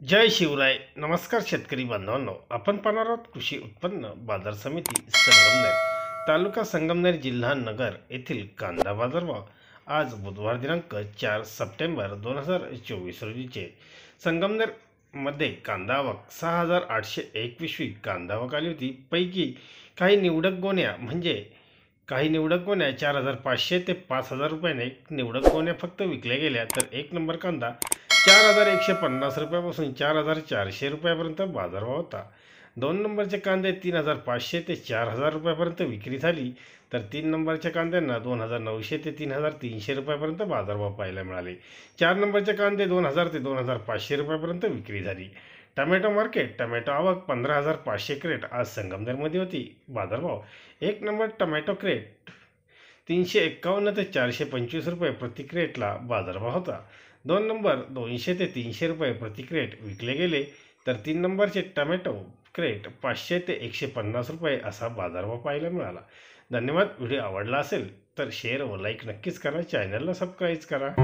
जय शिवराय. नमस्कार शेतकरी बांधवांनो, आपण पाहणार आहोत कृषी उत्पन्न बाजार समिती संगमनेर, तालुका संगमनेर, जिल्हा नगर येथील कांदा बाजारभाव आज बुधवार दिनांक 4 सप्टेंबर 2024 रोजीचे. संगमनेर मध्ये कांदा आवक 6,821 कांदा आवक आली होती. पैकी काही निवडक गोण्या 4,500 ते 5,000 रुपयाने निवडक गोण्या फक्त विकल्या गेल्या. तर एक नंबर कांदा 4,150 रुपयापासून 4,400 रुपयापर्यंत बाजारभाव होता. दोन नंबरचे कांदे 3,500 ते 4,000 रुपयापर्यंत विक्री झाली. तर तीन नंबरच्या कांद्यांना 2,900 ते 3,300 रुपयापर्यंत बाजारभाव पाहायला मिळाले. चार नंबरचे कांदे 2,000 ते 2,500 रुपयापर्यंत विक्री झाली. Tomato market. टमॅटो आवक 15,500 क्रेट आज संगमनेरमध्ये होती. बाजारभाव एक नंबर टमॅटो क्रेट 351 ते 425 रुपये प्रति क्रेटला बाजारभाव होता. दोन नंबर 200 ते 300 रुपये प्रति क्रेट विकले गेले. तर तीन नंबरचे टमॅटो क्रेट 500 ते 150 रुपये असा बाजारभाव पाहायला मिळाला. धन्यवाद. व्हिडिओ आवडला असेल तर शेअर व लाईक नक्कीच करा. चॅनलला सबस्क्राईब करा.